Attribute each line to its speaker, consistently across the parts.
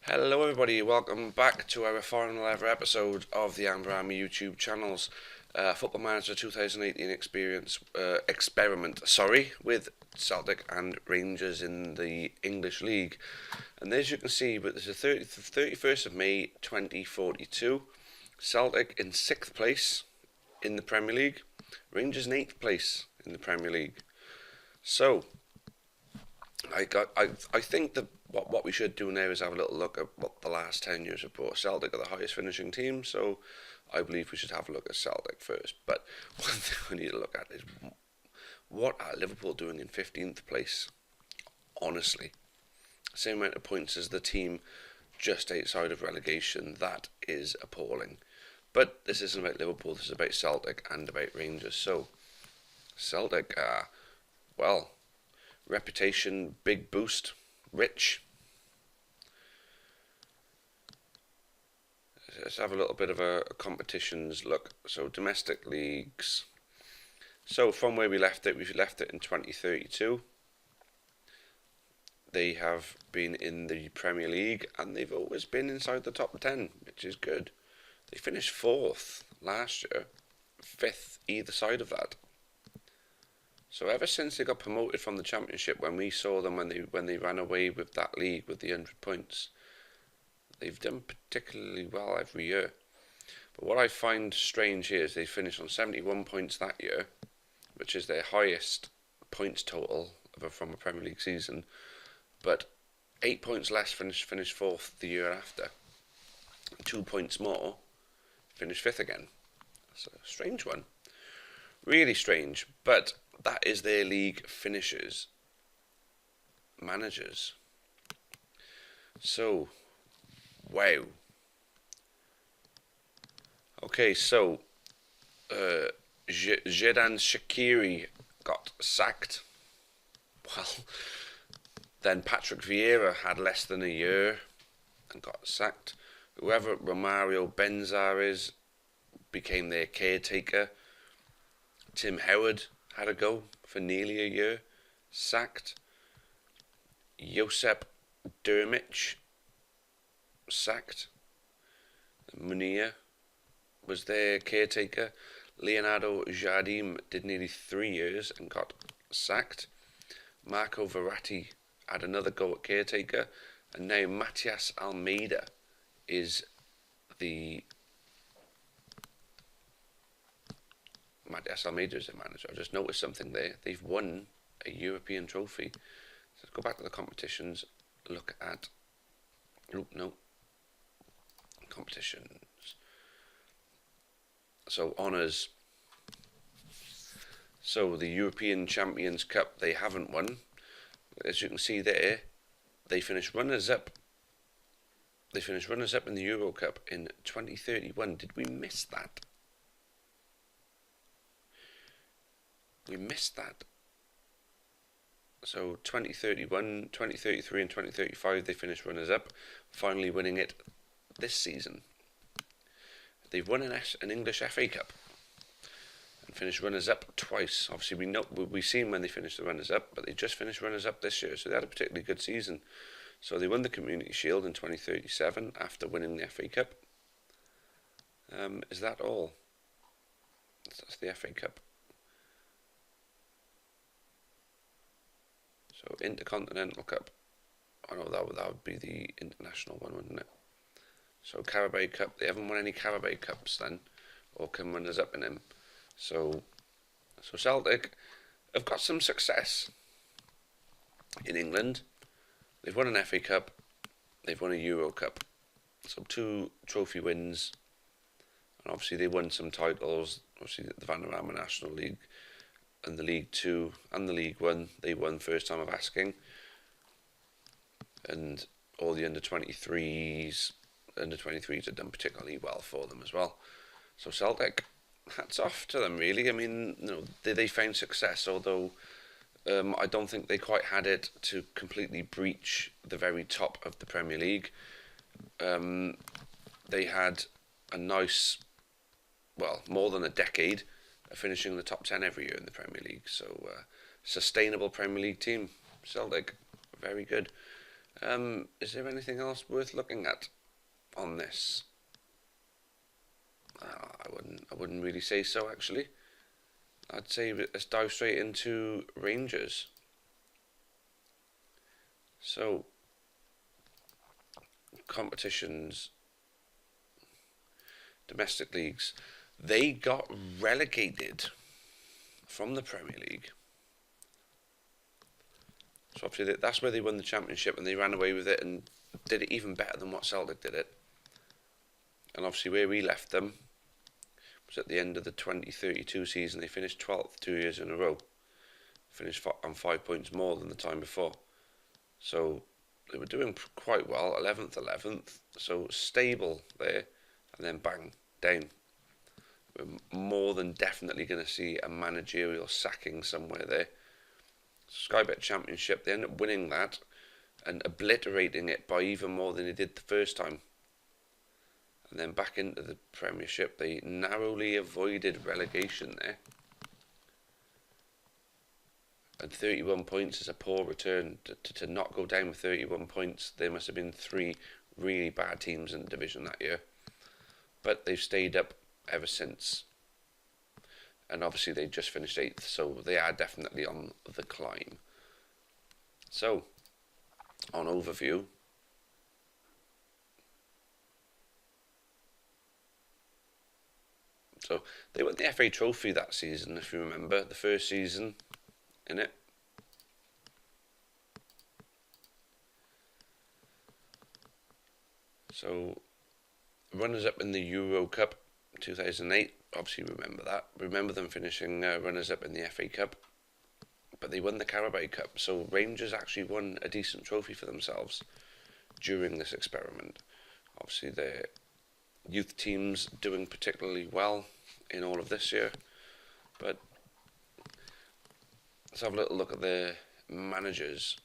Speaker 1: Hello everybody, welcome back to our final ever episode of the Vanarama YouTube channels. Football Manager 2018 experiment, with Celtic and Rangers in the English League. And as you can see, but this is the 31st of May 2042, Celtic in 6th place in the Premier League, Rangers in 8th place in the Premier League. So, I think that what we should do now is have a little look at what the last 10 years have brought. Celtic are the highest finishing team, so I believe we should have a look at Celtic first. But one thing we need to look at is what are Liverpool doing in 15th place? Honestly, same amount of points as the team just outside of relegation. That is appalling. But this isn't about Liverpool, this is about Celtic and about Rangers. So, Celtic, reputation, big boost, rich. Let's have a little bit of a competitions look. So domestic leagues. So from where we left it in 2032. They have been in the Premier League and they've always been inside the top 10, which is good. They finished 4th last year, 5th either side of that. So ever since they got promoted from the Championship, when we saw them when they ran away with that league with the 100 points, they've done particularly well every year. But what I find strange here is they finished on 71 points that year, which is their highest points total from a Premier League season, but 8 points less finished 4th the year after. 2 points more, finished 5th again. That's a strange one. Really strange, but that is their league finishers, managers. So, wow. Okay, so Xherdan Shaqiri got sacked. Well, then Patrick Vieira had less than a year and got sacked. Whoever Romario Benzar is became their caretaker. Tim Howard had a go for nearly a year, sacked. Josep Dermich, sacked. Munir was their caretaker. Leonardo Jardim did nearly 3 years and got sacked. Marco Verratti had another go at caretaker. And now Matias Almeida is the the manager. I just noticed something there. They've won a European trophy. So let's go back to the competitions. Look at competitions. So honours. So the European Champions Cup they haven't won. As you can see there, they finished runners up. They finished runners up in the Euro Cup in 2031. Did we miss that? We missed that. So 2031, 2033 and 2035 they finished runners up, finally winning it this season. They've won an English FA Cup and finished runners up twice. Obviously we've seen when they finished the runners up, but they just finished runners up this year, so they had a particularly good season. So they won the Community Shield in 2037 after winning the FA Cup. Is that all? That's the FA Cup. So Intercontinental Cup. I know that would be the international one, wouldn't it? So Carabao Cup. They haven't won any Carabao Cups then, or can runners up in them. So Celtic have got some success in England. They've won an FA Cup. They've won a Euro Cup. So 2 trophy wins. And obviously they won some titles. Obviously the Vanarama National League and the League 2 and the League 1, they won first time of asking. And all the under-23s have done particularly well for them as well. So Celtic, hats off to them really. I mean, they found success, although I don't think they quite had it to completely breach the very top of the Premier League. They had a nice, more than a decade finishing in the top 10 every year in the Premier League. So sustainable Premier League team, Celtic, very good. Is there anything else worth looking at on this? I wouldn't really say so, actually. I'd say let's dive straight into Rangers. So, competitions, domestic leagues, they got relegated from the Premier League. So obviously that's where they won the championship, and they ran away with it and did it even better than what Celtic did it. And obviously where we left them was at the end of the 2032 season. They finished 12th 2 years in a row. Finished on 5 points more than the time before. So they were doing quite well, 11th. So stable there, and then bang, down. We're more than definitely going to see a managerial sacking somewhere there. Sky Bet Championship, they end up winning that and obliterating it by even more than they did the first time. And then back into the Premiership, they narrowly avoided relegation there. And 31 points is a poor return. To not go down with 31 points, there must have been 3 really bad teams in the division that year. But they've stayed up ever since. And obviously they just finished 8th, so they are definitely on the climb. So, on overview, so they won the FA Trophy that season, if you remember, the first season in it. So, runners-up in the Euro Cup 2008, obviously remember that. Remember them finishing runners-up in the FA Cup. But they won the Carabao Cup, so Rangers actually won a decent trophy for themselves during this experiment. Obviously, their youth teams doing particularly well in all of this year. But let's have a little look at their managers.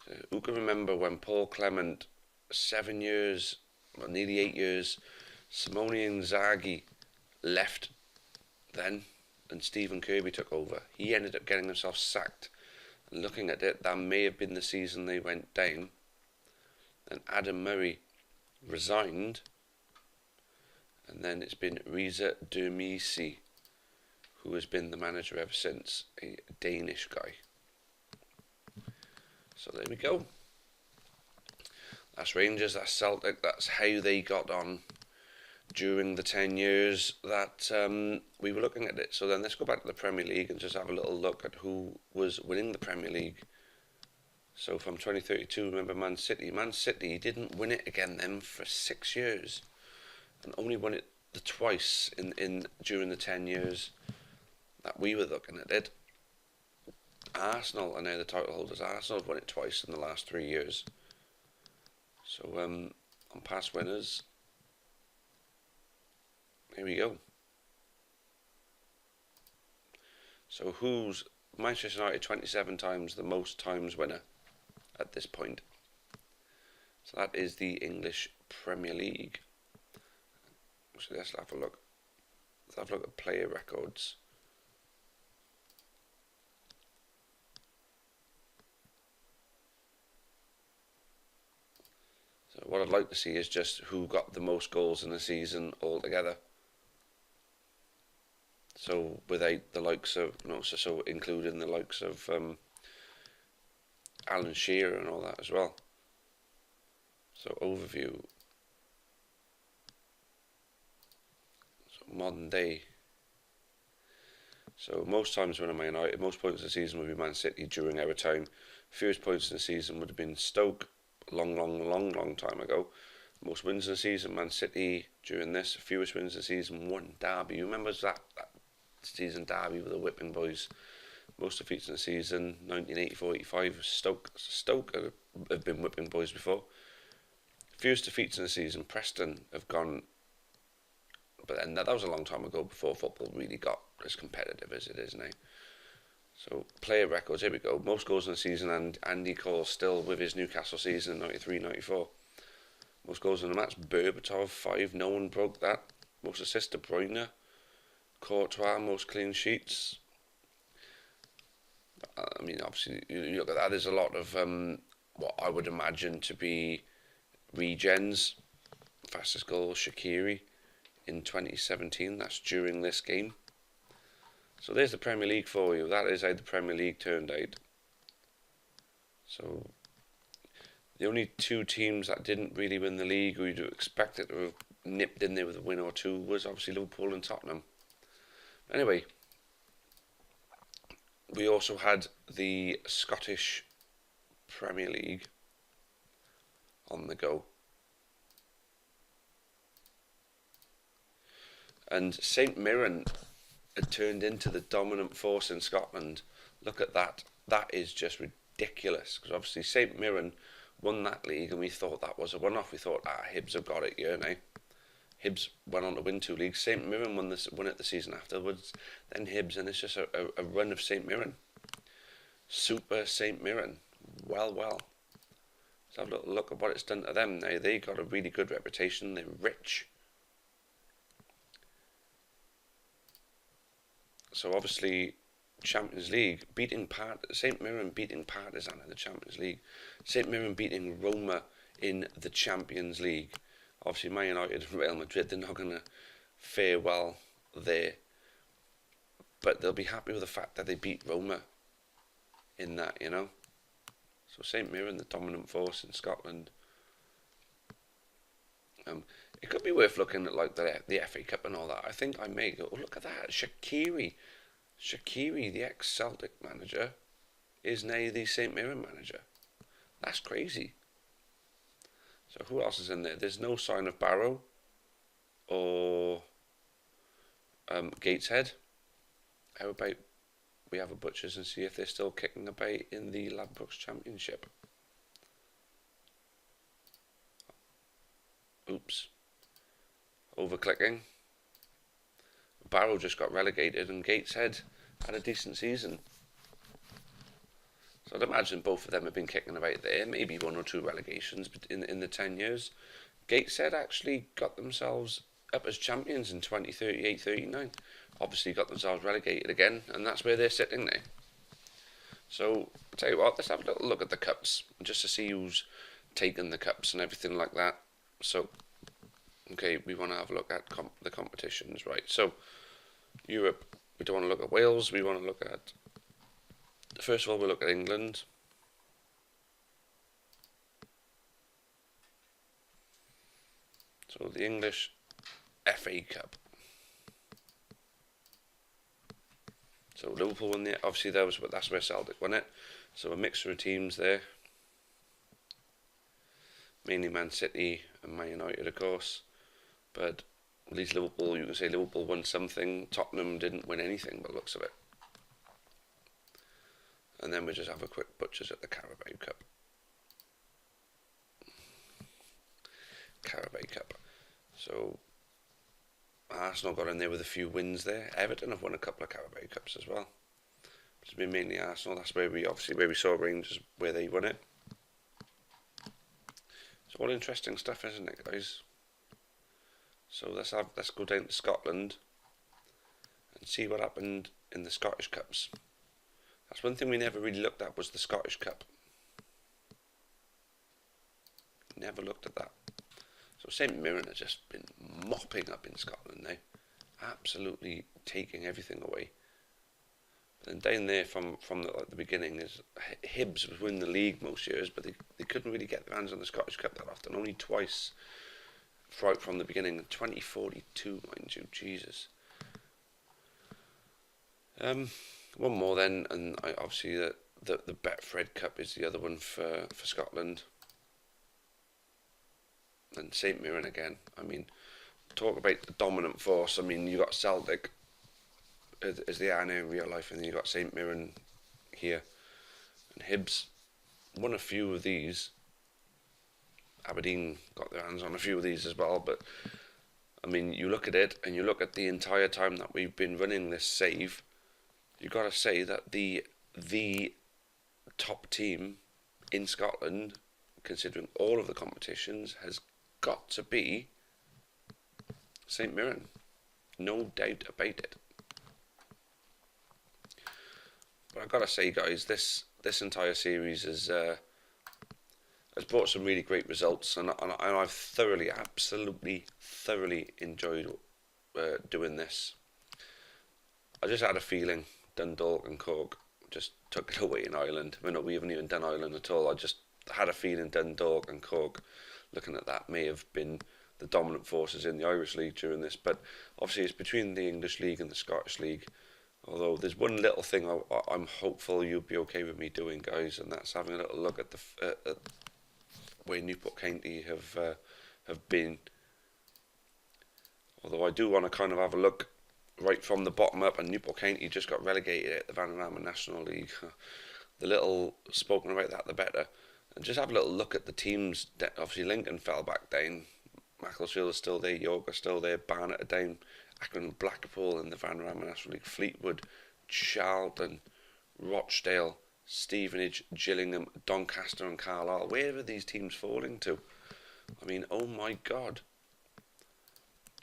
Speaker 1: So, who can remember when Paul Clement, 7 years, well, nearly 8 years, Simone Inzaghi left then, and Stephen Kirby took over. He ended up getting himself sacked. And looking at it, that may have been the season they went down. And Adam Murray resigned. And then it's been Riza Dermisi, who has been the manager ever since, a Danish guy. So there we go. That's Rangers, that's Celtic, that's how they got on during the 10 years that we were looking at it. So then let's go back to the Premier League and just have a little look at who was winning the Premier League. So from 2032, remember Man City. Man City didn't win it again then for 6 years, and only won it twice in during the 10 years that we were looking at it. Arsenal are now the title holders. Arsenal have won it twice in the last 3 years. So on past winners, here we go. So who's Manchester United 27 times the most times winner at this point? So that is the English Premier League. So let's have a look. Let's have a look at player records. So what I'd like to see is just who got the most goals in the season altogether. So without the likes of, so including the likes of Alan Shearer and all that as well. So overview. So modern day. So most times when I'm Man United, most points of the season would be Man City during our time. Fewest points in the season would have been Stoke, long time ago. Most wins in the season, Man City during this. Fewest wins in the season, 1 Derby. You remember that season Derby with the Whipping Boys? Most defeats in the season, 1984-85. Stoke have been Whipping Boys before. Fewest defeats in the season, Preston have gone, but then that was a long time ago before football really got as competitive as it is now. So player records, here we go. Most goals in the season, and Andy Cole still with his Newcastle season in 93-94. Most goals in the match, Berbatov 5, no one broke that. Most assists, De Bruyne. Courtois, most clean sheets. I mean, obviously, you look at that, there's a lot of what I would imagine to be regens. Fastest goal, Shaqiri, in 2017. That's during this game. So there's the Premier League for you. That is how the Premier League turned out. So the only two teams that didn't really win the league, who you'd expect it to have nipped in there with a win or two, was obviously Liverpool and Tottenham. Anyway, we also had the Scottish Premier League on the go. And St Mirren had turned into the dominant force in Scotland. Look at that. That is just ridiculous. Because obviously St Mirren won that league and we thought that was a one-off. We thought, Hibs have got it here now. Hibs went on to win 2 leagues. St Mirren won it the season afterwards. Then Hibs, and it's just a run of St Mirren. Super St Mirren. Well. Let's have a little look at what it's done to them now. They got a really good reputation. They're rich. So obviously, Champions League, St Mirren beating Partizan in the Champions League. St Mirren beating Roma in the Champions League. Obviously, Man United and Real Madrid, they're not going to fare well there. But they'll be happy with the fact that they beat Roma in that, you know. So St Mirren, the dominant force in Scotland. It could be worth looking at like the FA Cup and all that. I think I may go, oh, look at that, Shaqiri, the ex-Celtic manager, is now the St Mirren manager. That's crazy. So who else is in there? There's no sign of Barrow or Gateshead. How about we have a butchers and see if they're still kicking about in the Ladbrokes Championship? Oops. Over-clicking. Barrow just got relegated and Gateshead had a decent season. So I'd imagine both of them have been kicking about there. Maybe 1 or 2 relegations in the 10 years. Gateshead actually got themselves up as champions in 2038-39. Obviously got themselves relegated again, and that's where they're sitting now. So, I'll tell you what, let's have a little look at the cups, just to see who's taken the cups and everything like that. So, okay, we want to have a look at the competitions, right? So, Europe, we don't want to look at Wales, we want to look at, first of all, we'll look at England. So, the English FA Cup. So Liverpool won it. Obviously, that's where Celtic won it. So a mixture of teams there. Mainly Man City and Man United, of course. But at least Liverpool, you can say Liverpool won something. Tottenham didn't win anything by the looks of it. And then we just have a quick butchers at the Carabao Cup. Carabao Cup. So Arsenal got in there with a few wins there. Everton have won a couple of Carabao Cups as well. It's been mainly Arsenal. That's where we saw Rangers, where they won it. It's all interesting stuff, isn't it, guys? So let's go down to Scotland and see what happened in the Scottish Cups. That's one thing we never really looked at, was the Scottish Cup. Never looked at that. So St Mirren has just been mopping up in Scotland now, absolutely taking everything away. But then down there from the beginning is Hibs was winning the league most years, but they couldn't really get their hands on the Scottish Cup that often. Only twice right from the beginning, in 2042, mind you, Jesus. One more then, and obviously the Betfred Cup is the other one for Scotland. And St Mirren again. I mean, talk about the dominant force. I mean, you got Celtic as they are now in real life, and then you got St Mirren here, and Hibs won a few of these. Aberdeen got their hands on a few of these as well. But I mean, you look at it, and you look at the entire time that we've been running this save. You got to say that the top team in Scotland, considering all of the competitions, has got to be St Mirren. No doubt about it. But I've got to say, guys, this entire series is has brought some really great results, and I've thoroughly, absolutely thoroughly enjoyed doing this. I just had a feeling Dundalk and Cork just took it away in Ireland. I mean, we haven't even done Ireland at all. I just had a feeling Dundalk and Cork, looking at that, may have been the dominant forces in the Irish League during this. But obviously it's between the English League and the Scottish League. Although there's one little thing I'm hopeful you'll be okay with me doing, guys, and that's having a little look at the way Newport County have been. Although I do want to kind of have a look right from the bottom up, and Newport County just got relegated at the Vanarama National League. The little spoken about that, the better. And just have a little look at the teams. Obviously Lincoln fell back down. Macclesfield is still there. York are still there. Barnet are down. Accrington, Blackpool in the Vanarama National League. Fleetwood, Charlton, Rochdale, Stevenage, Gillingham, Doncaster and Carlisle. Where are these teams falling to? I mean, oh my God.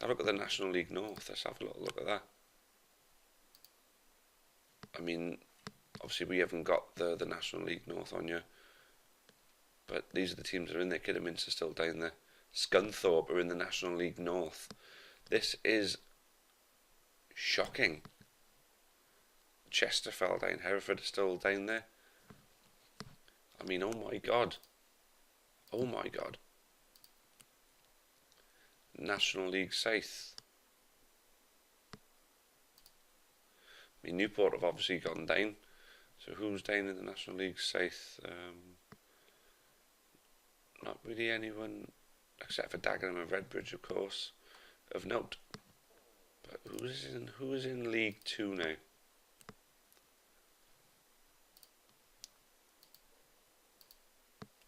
Speaker 1: Have a look at the National League North. Let's have a little look at that. I mean, obviously we haven't got the National League North on you, but these are the teams that are in there. Kidderminster still down there. Scunthorpe are in the National League North. This is shocking. Chester fell down. Hereford is still down there. I mean, oh my God. Oh my God. National League South. I mean, Newport have obviously gone down. So who's down in the National League South? Not really anyone, except for Dagenham and Redbridge, of course, of note. But who is in League 2 now?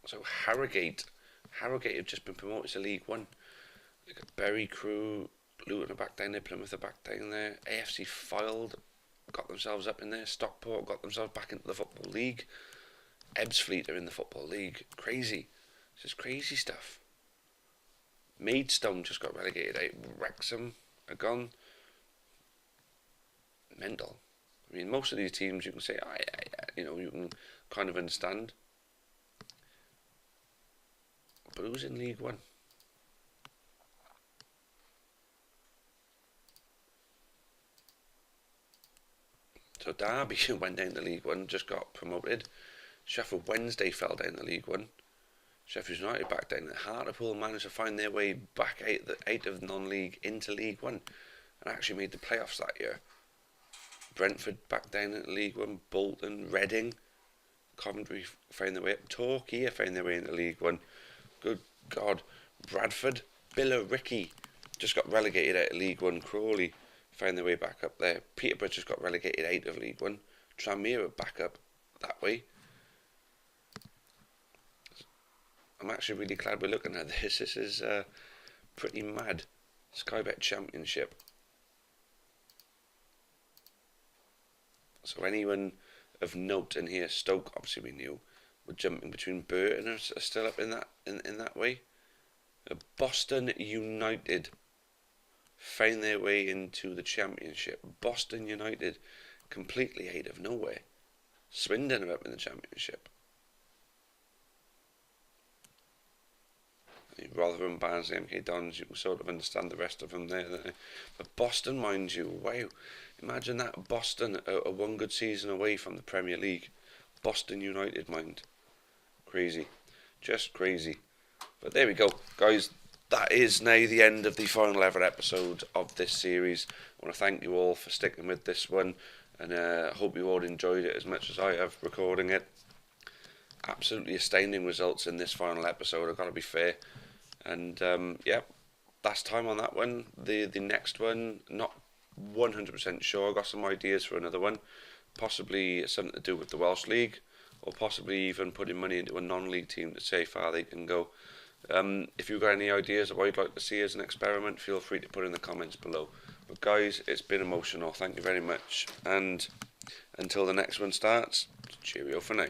Speaker 1: So Harrogate have just been promoted to League 1. Berry Crew, Luton are back down there, Plymouth are back down there, AFC Fylde got themselves up in there, Stockport got themselves back into the Football League, Ebbsfleet are in the Football League. Crazy. This is crazy stuff. Maidstone just got relegated out. Wrexham are gone. Mental. I mean, most of these teams you can say, you know, you can kind of understand. But who's in League 1? So Derby, who went down to League 1, just got promoted. Sheffield Wednesday fell down to League 1. Sheffield United back down. Hartlepool managed to find their way back out of non-league into League 1 and actually made the playoffs that year. Brentford back down into League 1. Bolton, Reading, Coventry found their way up. Torquay found their way into League 1. Good God. Bradford, Billericay just got relegated out of League 1. Crawley found their way back up there. Peterborough just got relegated out of League 1. Tranmere back up that way. I'm actually really glad we're looking at this. This is pretty mad. Sky Bet Championship. So anyone of note in here, Stoke obviously we knew, were jumping between. Burton are still up in that way. Boston United found their way into the Championship. Boston United completely out of nowhere. Swindon are up in the Championship. Rotherham, Barnsley, MK Dons, you can sort of understand the rest of them there. But Boston, mind you, wow. Imagine that, Boston, a one good season away from the Premier League. Boston United, mind. Crazy. Just crazy. But there we go, guys. That is now the end of the final ever episode of this series. I want to thank you all for sticking with this one, and I hope you all enjoyed it as much as I have recording it. Absolutely astounding results in this final episode, I've got to be fair. And yeah, last time on that one. The next one, not 100% sure. I got some ideas for another one, possibly something to do with the Welsh League, or possibly even putting money into a non-league team to see how far they can go. If you've got any ideas of what you'd like to see as an experiment, feel free to put in the comments below. But guys, it's been emotional. Thank you very much, and until the next one starts, cheerio for now.